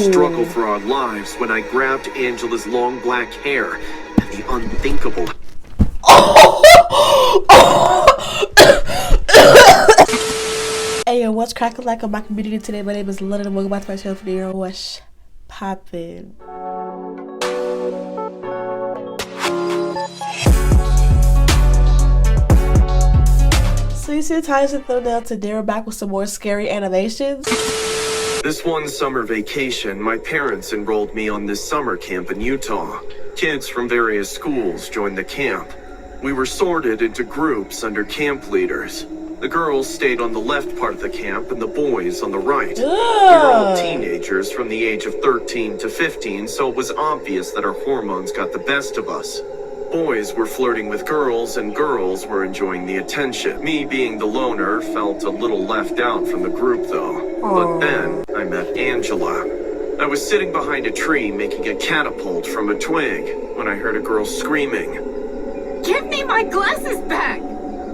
struggle for our lives when I grabbed Angela's long black hair and the unthinkable. Hey yo, what's cracking like on my community today? My name is Londyn and welcome back to my channel for the year. What's poppin'? So you see the titles and thumbnail today. We're back with some more scary animations. This one summer vacation, my parents enrolled me on this summer camp in Utah. Kids from various schools joined the camp. We were sorted into groups under camp leaders. The girls stayed on the left part of the camp and the boys on the right. We were all teenagers from the age of 13 to 15, so it was obvious that our hormones got the best of us. Boys were flirting with girls and girls were enjoying the attention. Me being the loner felt a little left out from the group though. But then I met Angela. I was sitting behind a tree making a catapult from a twig when I heard a girl screaming. Give me my glasses back!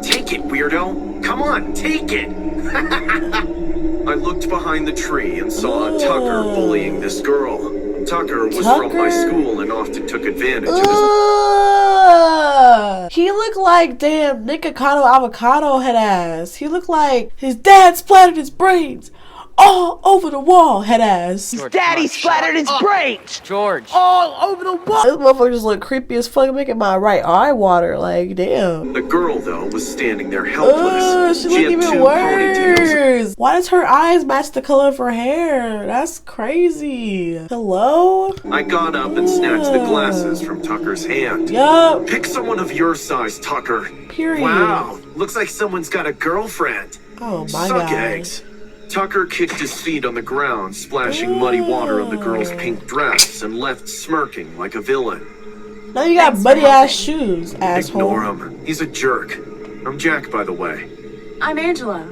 Take it, weirdo! Come on, take it! I looked behind the tree and saw a Tucker bullying this girl. Tucker was from my school and often took advantage of his... He looked like damn Nikocado avocado head ass. He looked like his dad splattered his brains all over the wall head ass. His daddy splattered his brains! George. All over the wall. This motherfucker just look creepy as fuck, making my right eye water. Like, damn. The girl, though, was standing there helpless. She looked even worse. Why does her eyes match the color of her hair? That's crazy. Hello? I got up and snatched the glasses from Tucker's hand. Yup. Pick someone of your size, Tucker. Period. Wow, looks like someone's got a girlfriend. Oh my Suck god. eggs. Tucker kicked his feet on the ground, splashing muddy water on the girl's pink dress, and left smirking like a villain. Now you got muddy ass shoes, asshole. Ignore him. He's a jerk. I'm Jack, by the way. I'm Angela.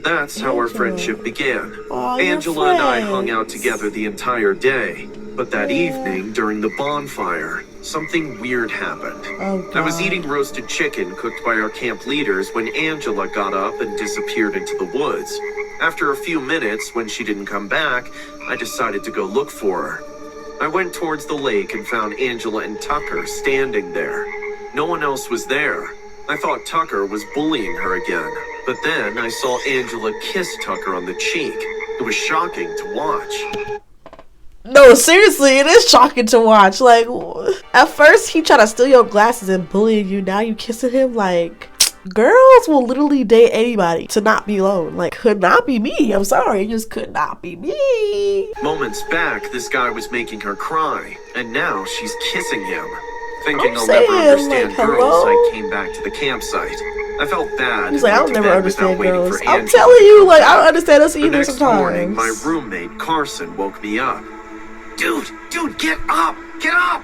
That's how our friendship began. Aw, Angela and I friends. hung out together the entire day. But that evening, during the bonfire, something weird happened. Oh, I was God. eating roasted chicken cooked by our camp leaders when Angela got up and disappeared into the woods. After a few minutes, when she didn't come back, I decided to go look for her. I went towards the lake and found Angela and Tucker standing there. No one else was there. I thought Tucker was bullying her again. But then I saw Angela kiss Tucker on the cheek. It was shocking to watch. No, seriously, it is shocking to watch. Like, at first he tried to steal your glasses and bully you. Now you kissing him. Like, girls will literally date anybody to not be alone. Like, could not be me. I'm sorry, it just could not be me. Moments back, this guy was making her cry, and now she's kissing him. Thinking I'm I'll saying, never understand like, girls, hello? I came back to the campsite. I felt bad. He's and like, I'll went to never bed understand without waiting girls. for I'm Angela telling to you, come like, I back. don't understand us The either next sometimes. morning, my roommate, Carson, woke me up. Dude, get up! Get up!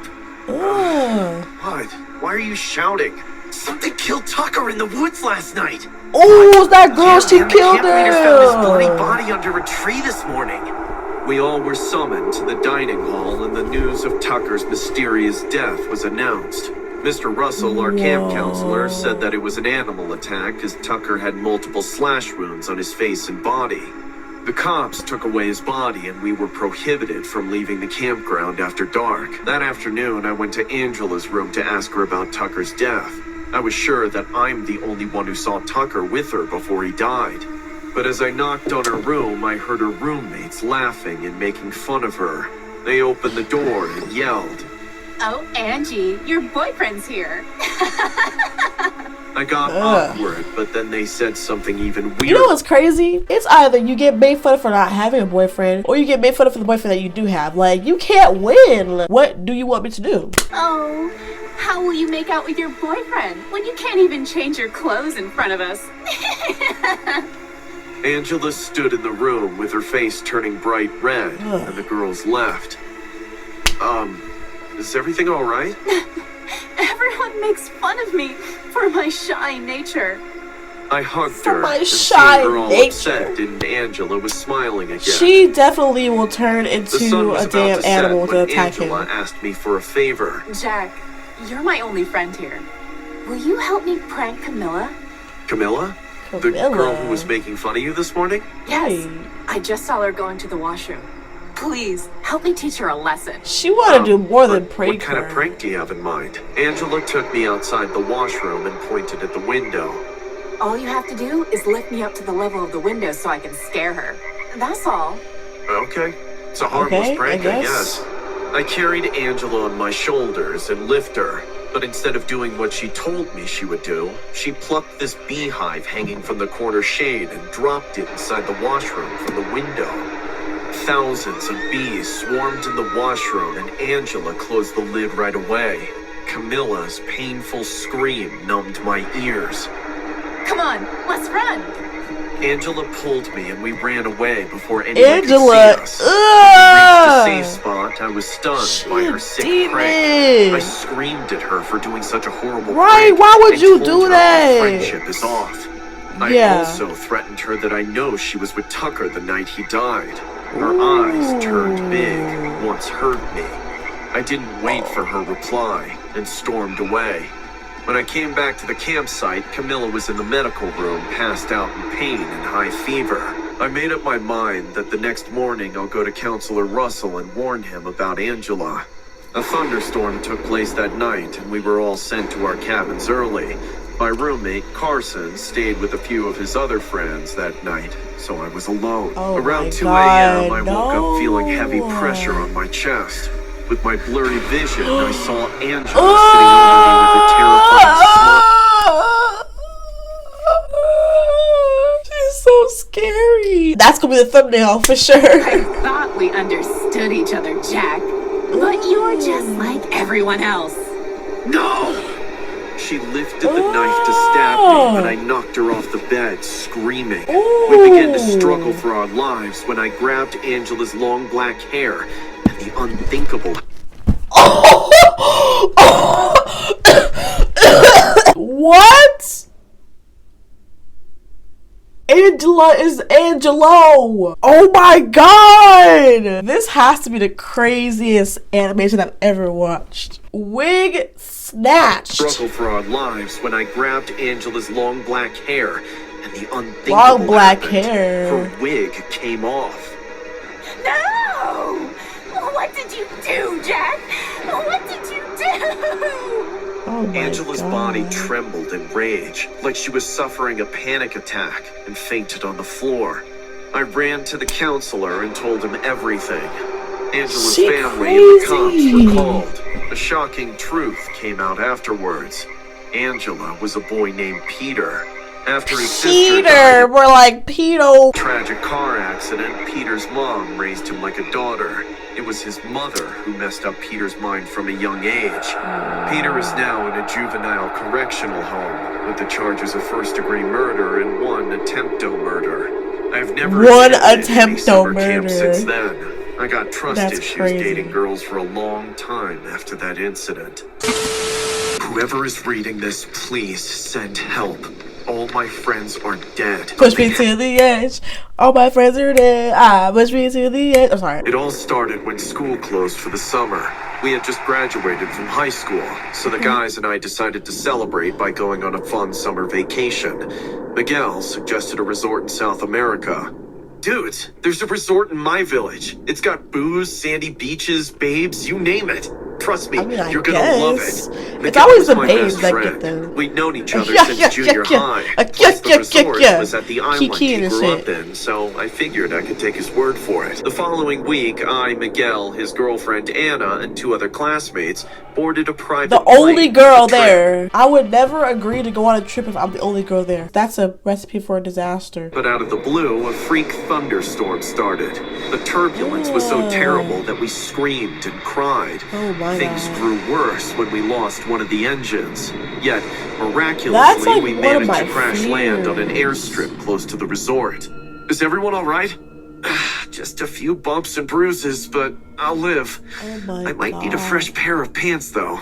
What? Why are you shouting? Something killed Tucker in the woods last night. Oh, that girl, she And the killed camp leaders found his bloody her. body under a tree this morning. We all were summoned to the dining hall, and the news of Tucker's mysterious death was announced. Mr. Russell, our camp counselor, said that it was an animal attack as Tucker had multiple slash wounds on his face and body. The cops took away his body and we were prohibited from leaving the campground after dark. That afternoon, I went to Angela's room to ask her about Tucker's death. I was sure that I'm the only one who saw Tucker with her before he died. But as I knocked on her room, I heard her roommates laughing and making fun of her. They opened the door and yelled. Oh, Angie, your boyfriend's here. I got awkward, but then they said something even weirder. You know what's crazy? It's either you get made fun of for not having a boyfriend, or you get made fun of for the boyfriend that you do have. Like, you can't win. What do you want me to do? Oh, how will you make out with your boyfriend when you can't even change your clothes in front of us? Angela stood in the room with her face turning bright red, and the girls left. Is everything all right? Everyone makes fun of me for my shy nature. I hugged For her, my and shy seeing her all nature. upset, and Angela was smiling again. She definitely will turn The sun into was a about damn to set animal to when attack Angela him. asked me for a favor. Jack, you're my only friend here. Will you help me prank Camilla? Camilla? The girl who was making fun of you this morning? Yes, Hey. I just saw her going to the washroom. Please, help me teach her a lesson. She want to do more than prank What kind of her. prank do you have in mind? Angela took me outside the washroom and pointed at the window. All you have to do is lift me up to the level of the window so I can scare her. That's all. Okay. It's a harmless Okay, prank, I I guess. guess. I carried Angela on my shoulders and lifted her, but instead of doing what she told me she would do, she plucked this beehive hanging from the corner shade and dropped it inside the washroom from the window. Thousands of bees swarmed in the washroom and Angela closed the lid right away. Camilla's painful scream numbed my ears. Come on, let's run. Angela pulled me and we ran away before anyone Angela, could see us. When we reached the safe spot, I was stunned She by her a sick prank. demon. I screamed at her for doing such a horrible Right, prank. why would and you told do her that? Our friendship is off. I Yeah. also threatened her that I know she was with Tucker the night he died. Her eyes turned big, once hurt me. I didn't wait for her reply and stormed away. When I came back to the campsite, Camilla was in the medical room, passed out in pain and high fever. I made up my mind that the next morning I'll go to Counselor Russell and warn him about Angela. A thunderstorm took place that night and we were all sent to our cabins early. My roommate, Carson, stayed with a few of his other friends that night, so I was alone. Oh Around my 2 a.m., God, I woke up feeling heavy no. pressure on my chest. With my blurry vision, I saw Angela sitting over me with a terrifying smile. She's so scary. That's gonna be the thumbnail for I sure. thought we understood each other, Jack. But you're just like everyone else. No! She lifted the knife to stab me, but I knocked her off the bed, screaming. We began to struggle for our lives when I grabbed Angela's long black hair and the unthinkable. What? Angela is Angelo. Oh my god. This has to be the craziest animation I've ever watched. Wig snatched. Struggle for our lives when I grabbed Angela's long black hair and the unthinkable Long black happened. hair. Her wig came off. No! What did you do, Jack? What did you do? Oh my Angela's god. body trembled in rage, like she was suffering a panic attack, and fainted on the floor. I ran to the counselor and told him everything. Angela's She family and the cops crazy. were called. A shocking truth came out afterwards. Angela was a boy named Peter. After his sister Peter, died we're like pedo. in a tragic car accident, Peter's mom raised him like a daughter. It was his mother who messed up Peter's mind from a young age. Peter is now in a juvenile correctional home with the charges of first-degree murder and one attempto murder. I've never One attended any attempto summer camp murder. since then. I got trust That's issues crazy. dating girls for a long time after that incident. Whoever is reading this, please send help. All my friends are dead. Push me to the edge. All my friends are dead. Push me to the edge. I'm sorry. It all started when school closed for the summer. We had just graduated from high school, so the guys and I decided to celebrate by going on a fun summer vacation. Miguel suggested a resort in South America. Dudes, there's a resort in my village. It's got booze, sandy beaches, babes, you name it. Trust me, I mean, I you're gonna love guess. it. It's Miguel always was the my babes best that friend. get them. We'd known each other Yeah, since yeah, junior yeah. high. Yeah, Plus, the yeah, resort yeah. was at the island Kiki he and grew shit. up in, so I figured I could take his word for it. The following week, I, Miguel, his girlfriend Anna, and 2 other classmates boarded a private The only plane girl for the trip. there. I would never agree to go on a trip if I'm the only girl there. That's a recipe for a disaster. But out of the blue, a freak thunderstorm started. The turbulence was so terrible that we screamed and cried. Oh my Things god. grew worse when we lost one of the engines. Yet, miraculously, That's like we one of managed my to crash land on an fears. airstrip close to the resort. Is everyone all right? Just a few bumps and bruises, but I'll live. Oh my I might need a God. fresh pair of pants, though.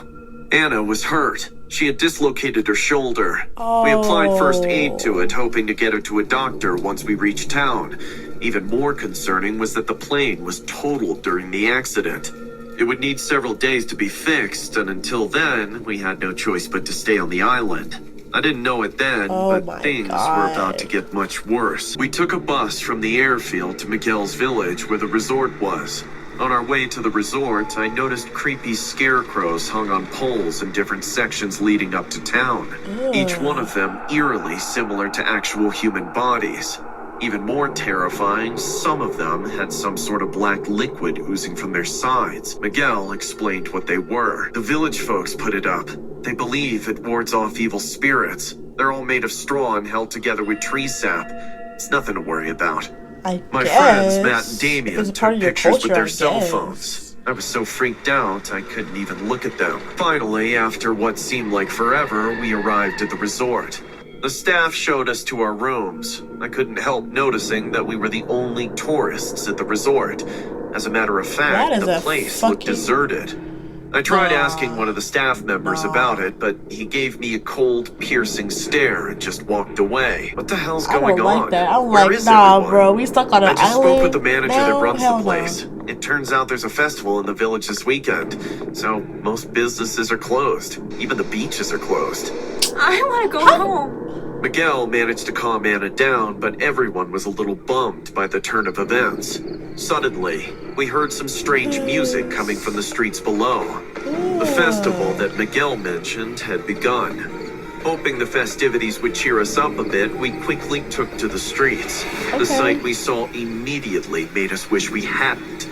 Anna was hurt. She had dislocated her shoulder. We applied first aid to it, hoping to get her to a doctor once we reached town. Even more concerning was that the plane was totaled during the accident. It would need several days to be fixed, and until then, we had no choice but to stay on the island. I didn't know it then, Oh but my things were God. about to get much worse. We took a bus from the airfield to Miguel's village where the resort was. On our way to the resort, I noticed creepy scarecrows hung on poles in different sections leading up to town. Each one of them eerily similar to actual human bodies. Even more terrifying, some of them had some sort of black liquid oozing from their sides. Miguel explained what they were. The village folks put it up. They believe it wards off evil spirits. They're all made of straw and held together with tree sap. It's nothing to worry about. My friends, Matt and Damien, took pictures with their cell phones. I was so freaked out, I couldn't even look at them. Finally, after what seemed like forever, we arrived at the resort. The staff showed us to our rooms. I couldn't help noticing that we were the only tourists at the resort. As a matter of fact, the place looked deserted. I tried asking one of the staff members about it, but he gave me a cold, piercing stare and just walked away. What the hell's going on? I don't like that. I'm Where like, is nah, everyone? bro. We stuck on an island. I just spoke with the manager that runs the Hell place. no. It turns out there's a festival in the village this weekend, so most businesses are closed. Even the beaches are closed. I want to go home. Miguel managed to calm Anna down, but everyone was a little bummed by the turn of events. Suddenly, we heard some strange music coming from the streets below. The festival that Miguel mentioned had begun. Hoping the festivities would cheer us up a bit, we quickly took to the streets. The sight we saw immediately made us wish we hadn't.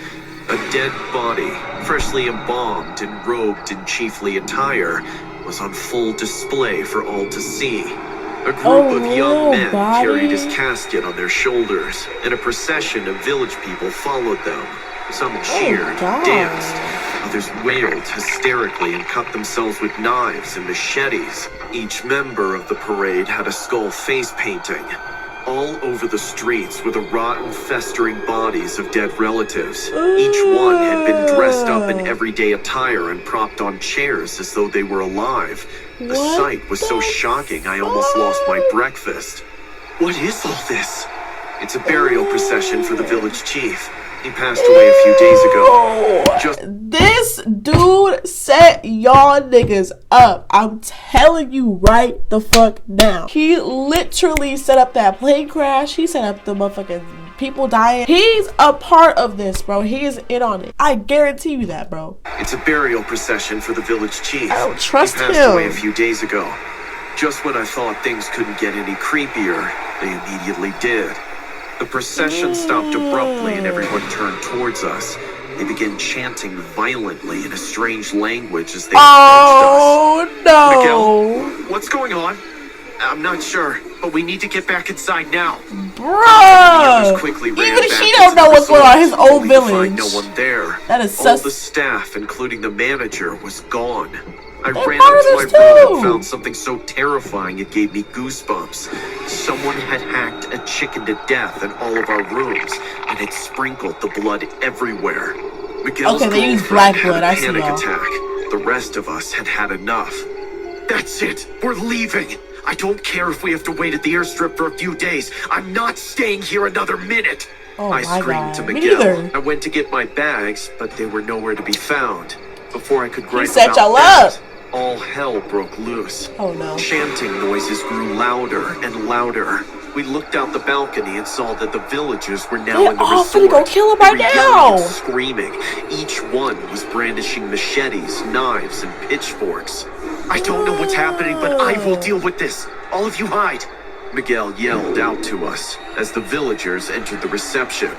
A dead body, freshly embalmed and robed in chiefly attire, was on full display for all to see. A group of young men carried his casket on their shoulders, and a procession of village people followed them. Some cheered, danced, others wailed hysterically and cut themselves with knives and machetes. Each member of the parade had a skull face painting. All over the streets were the rotten, festering bodies of dead relatives. Each one had been dressed up in everyday attire and propped on chairs as though they were alive. The sight was so shocking I almost lost my breakfast. What is all this? It's a burial procession for the village chief. He passed away a few days ago. This dude set y'all niggas up. I'm telling you right the fuck now. He literally set up that plane crash. He set up the motherfucking people dying. He's a part of this, bro. He is in on it. I guarantee you that, bro. It's a burial procession for the village chief. I don't trust him. He passed away a few days ago. Just when I thought things couldn't get any creepier, they immediately did. The procession stopped abruptly and everyone turned towards us. They began chanting violently in a strange language as they approached us. No. Miguel, what's going on? I'm not sure, but we need to get back inside now. Bruh. Quickly Even ran he back don't into know the what's going on in his resort, own only to find village. no one there. That is All the staff, including the manager, was gone. I ran into my room and found something so terrifying it gave me goosebumps. Someone had hacked a chicken to death in all of our rooms, and it sprinkled the blood everywhere. Miguel's they use girlfriend black had blood. a I see panic y'all. attack. The rest of us had had enough. That's it. We're leaving. I don't care if we have to wait at the airstrip for a few days. I'm not staying here another minute. I screamed to Miguel. I went to get my bags, but they were nowhere to be found. Before I could gripe set y'all about up. that, all hell broke loose. Oh no. Chanting noises grew louder and louder. We looked out the balcony and saw that the villagers were now in the resort. Finna go kill him right They were now. yelling and screaming. Each one was brandishing machetes, knives, and pitchforks. I don't know what's happening, but I will deal with this. All of you hide. Miguel yelled out to us as the villagers entered the reception.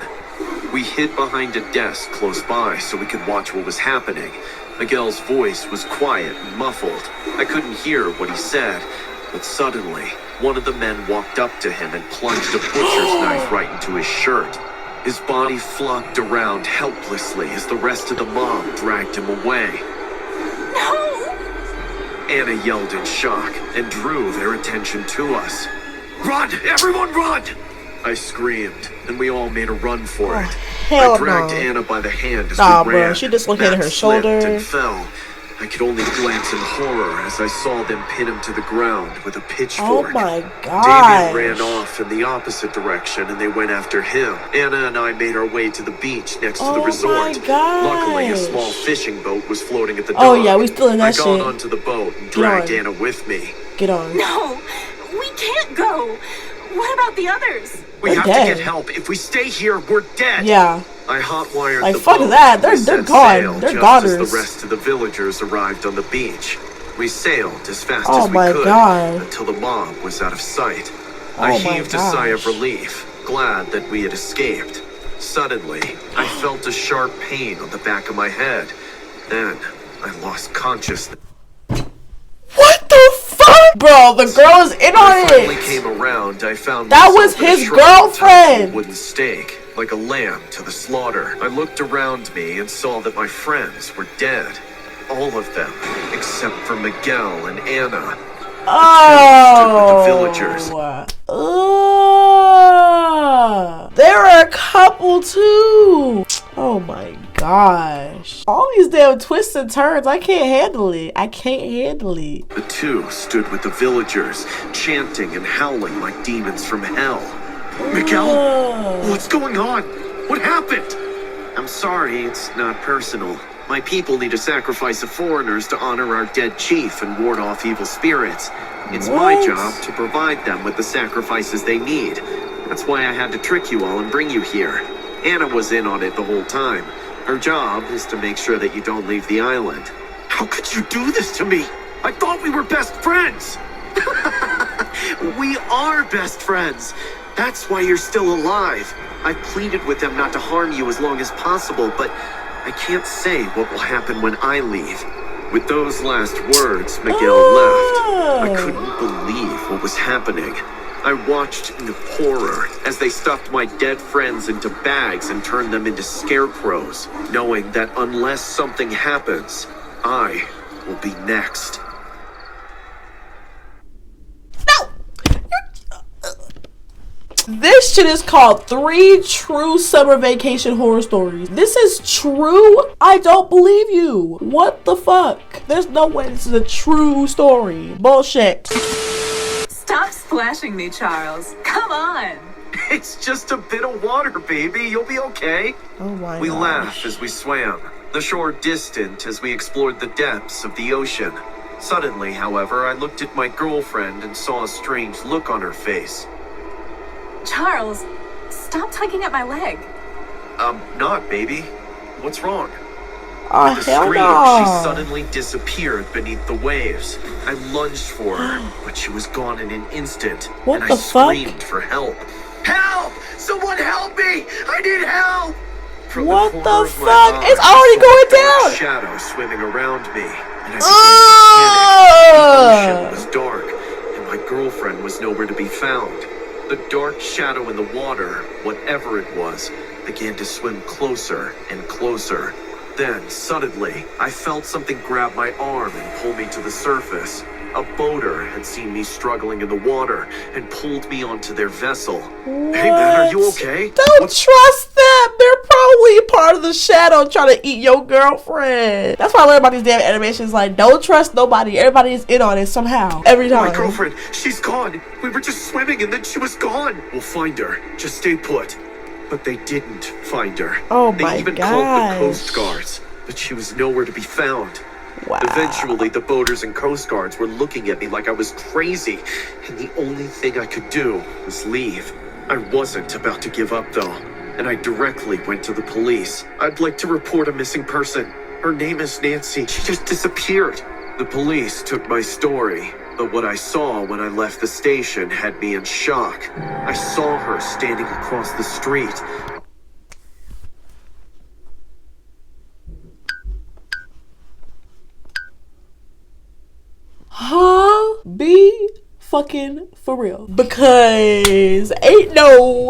We hid behind a desk close by so we could watch what was happening. Miguel's voice was quiet and muffled. I couldn't hear what he said, but suddenly, one of the men walked up to him and plunged a butcher's knife right into his shirt. His body flopped around helplessly as the rest of the mob dragged him away. No! Anna yelled in shock and drew their attention to us. Run! Everyone run! I screamed, and we all made a run for it. I dragged Anna by the hand as we ran. Bro, she dislocated her shoulder and fell. I could only glance in horror as I saw them pin him to the ground with a pitchfork. Oh my god. Damien ran off in the opposite direction and they went after him. Anna and I made our way to the beach next to the resort. Luckily, a small fishing boat was floating at the dock. Oh yeah, we still in that shit. I got onto the boat and dragged Anna with me. Get on. No, we can't go. What about the others? We They're have dead. to get help. If we stay here, we're dead. Yeah. I hotwired Like, the fuck boat. that. They're We set gone. sail They're just as goners. the rest of the villagers arrived on the beach. We sailed as fast Oh as we my could God. until the mob was out of sight. Oh I my heaved a sigh of gosh. relief, glad that we had escaped. Suddenly, I felt a sharp pain on the back of my head. Then, I lost consciousness. What the fuck? Bro, the girl is in When on I finally it. came around, I found That myself was at a his shrine tied to a girlfriend. wooden stake, like a lamb to the slaughter. I looked around me and saw that my friends were dead. All of them, except for Miguel and Anna. Oh. The villagers. There are a couple too. Oh my gosh. All these damn twists and turns. I can't handle it. I can't handle it. The two stood with the villagers, chanting and howling like demons from hell. Miguel, what's going on? What happened? I'm sorry, it's not personal. My people need a sacrifice of foreigners to honor our dead chief and ward off evil spirits. It's my What? job to provide them with the sacrifices they need. That's why I had to trick you all and bring you here. Anna was in on it the whole time. Her job is to make sure that you don't leave the island. How could you do this to me? I thought we were best friends. We are best friends. That's why you're still alive. I pleaded with them not to harm you as long as possible, but I can't say what will happen when I leave. With those last words, Miguel left. I couldn't believe what was happening. I watched in horror as they stuffed my dead friends into bags and turned them into scarecrows, knowing that unless something happens, I will be next. This shit is called 3 True Summer Vacation Horror Stories. This is true? I don't believe you. What the fuck? There's no way this is a true story. Bullshit. Stop splashing me, Charles. Come on. It's just a bit of water, baby. You'll be okay. Oh my We gosh. laughed as we swam, the shore distant as we explored the depths of the ocean. Suddenly, however, I looked at my girlfriend and saw a strange look on her face. Charles, stop tugging at my leg. Not, baby. What's wrong? Oh, The hell scream, no. she suddenly disappeared beneath the waves. I lunged for her, but she was gone in an instant. What and the I fuck? screamed for help. Help! Someone help me! I need help! From What corner the of my fuck? eye, It's I already saw a going dark down. shadow swimming around me, and I began to panic. The ocean was dark, and my girlfriend was nowhere to be found. The dark shadow in the water, whatever it was, began to swim closer and closer. Then, suddenly, I felt something grab my arm and pull me to the surface. A boater had seen me struggling in the water and pulled me onto their vessel. Hey man, are you okay? Don't trust them. They're probably part of the shadow trying to eat your girlfriend. That's why I learned about these damn animations. Like, don't trust nobody. Everybody is in on it somehow. Every time. My girlfriend, she's gone. We were just swimming and then she was gone. We'll find her. Just stay put. But they didn't find her. Oh they my even called the gosh. Coast Guards, but she was nowhere to be found. Wow. Eventually, the boaters and Coast Guards were looking at me like I was crazy, and the only thing I could do was leave. I wasn't about to give up, though, and I directly went to the police. I'd like to report a missing person. Her name is Nancy. She just disappeared. The police took my story, but what I saw when I left the station had me in shock. I saw her standing across the street. Huh? Be fucking for real. Because ain't no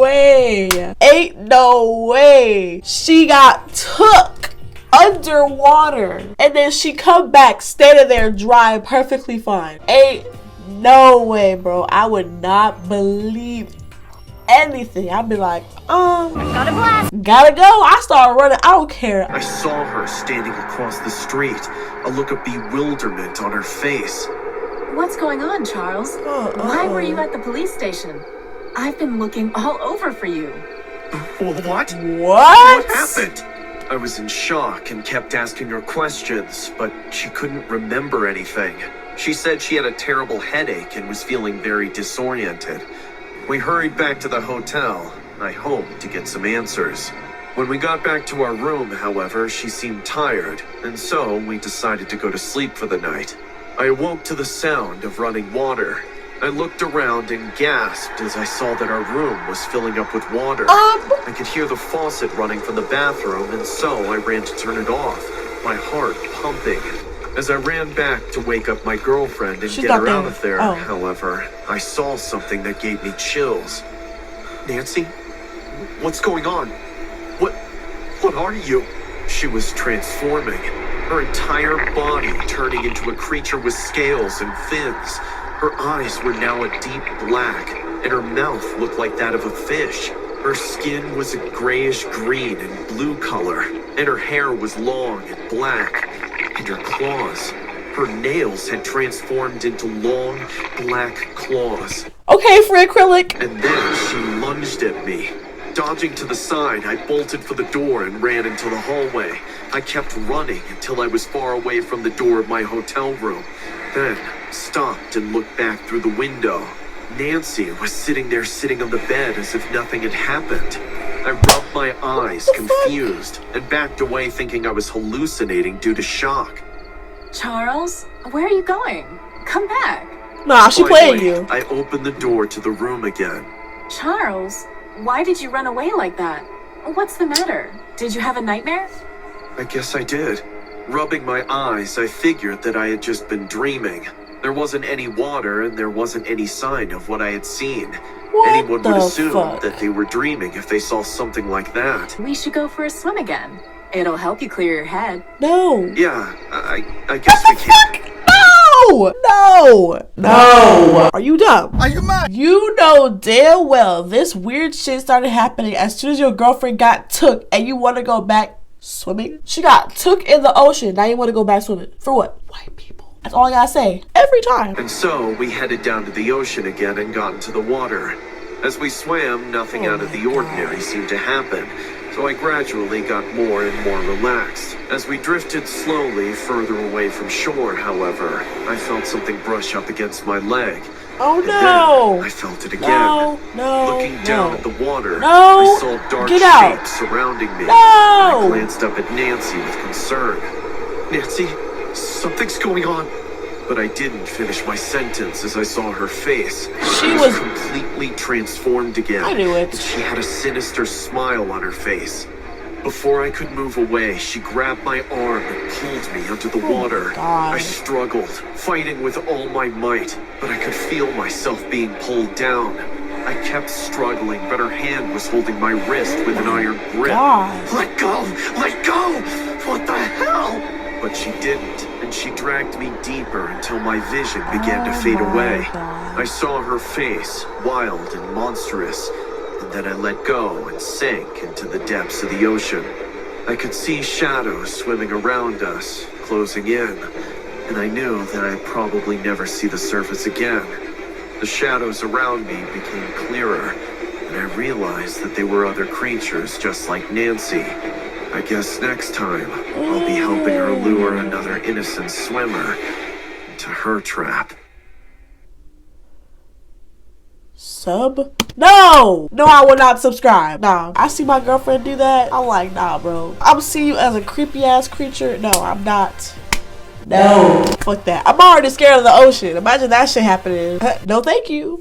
way she got took underwater and then she come back standing there dry perfectly fine. Ain't no way, bro. I would not believe anything. I'd be like, gotta go. I start running. I don't care. I saw her standing across the street, a look of bewilderment on her face. What's going on, Charles? Why were you at the police station? I've been looking all over for you. What? What? What happened? I was in shock and kept asking her questions, but she couldn't remember anything. She said she had a terrible headache and was feeling very disoriented. We hurried back to the hotel, I hoped to get some answers. When we got back to our room, however, she seemed tired, and so we decided to go to sleep for the night. I awoke to the sound of running water. I looked around and gasped as I saw that our room was filling up with water. I could hear the faucet running from the bathroom, and so I ran to turn it off, my heart pumping. As I ran back to wake up my girlfriend and get her out of there, however, I saw something that gave me chills. Nancy? What's going on? What are you? She was transforming, her entire body turning into a creature with scales and fins. Her eyes were now a deep black, and her mouth looked like that of a fish. Her skin was a grayish green and blue color, and her hair was long and black, and her claws. Her nails had transformed into long, black claws. Okay, for acrylic. And then she lunged at me. Dodging to the side, I bolted for the door and ran into the hallway. I kept running until I was far away from the door of my hotel room. Then stopped and looked back through the window. Nancy was sitting on the bed as if nothing had happened. I rubbed my eyes, confused, and backed away thinking I was hallucinating due to shock. Charles, where are you going? Come back. Nah, she playing you. I opened the door to the room again. Charles, why did you run away like that? What's the matter? Did you have a nightmare? I guess I did. Rubbing my eyes, I figured that I had just been dreaming. There wasn't any water and there wasn't any sign of what I had seen. Anyone would assume that they were dreaming if they saw something like that. We should go for a swim again. It'll help you clear your head. No. Yeah, I guess we can. No! Are you dumb? Are you mad? You know damn well this weird shit started happening as soon as your girlfriend got took and you want to go back swimming? She got took in the ocean, now you want to go back swimming. For what? White people. That's all I gotta say. Every time. And so we headed down to the ocean again and got into the water. As we swam, nothing out of the ordinary seemed to happen. So I gradually got more and more relaxed. As we drifted slowly further away from shore, however, I felt something brush up against my leg. Oh and no! Then I felt it again. Looking down at the water, I saw dark shapes surrounding me. I glanced up at Nancy with concern. Nancy, something's going on. But I didn't finish my sentence as I saw her face. She was completely transformed again. I knew it. And she had a sinister smile on her face. Before I could move away, she grabbed my arm and pulled me under the water. God. I struggled, fighting with all my might, but I could feel myself being pulled down. I kept struggling, but her hand was holding my wrist with an iron grip. God. Let go! Let go! What the hell? But she didn't, and she dragged me deeper until my vision began to fade away. I saw her face, wild and monstrous, and then I let go and sank into the depths of the ocean. I could see shadows swimming around us, closing in, and I knew that I'd probably never see the surface again. The shadows around me became clearer, and I realized that they were other creatures just like Nancy. I guess next time, I'll be helping her lure another innocent swimmer into her trap. Sub? No! No, I will not subscribe. Nah. I see my girlfriend do that. I'm like, nah, bro. I'm seeing you as a creepy ass creature. No, I'm not. No. Fuck that. I'm already scared of the ocean. Imagine that shit happening. No, thank you.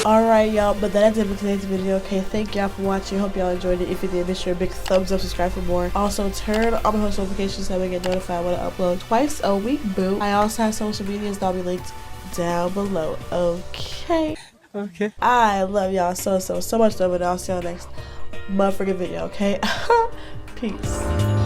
Alright, y'all, but that's it for today's video. Okay, thank y'all for watching. Hope y'all enjoyed it. If you did, make sure a big thumbs up, subscribe for more. Also, turn on my post notifications so I get notified when I upload twice a week, boo. I also have social medias that'll be linked down below. Okay. I love y'all so much, and I'll see y'all next motherfucking video, okay? Peace.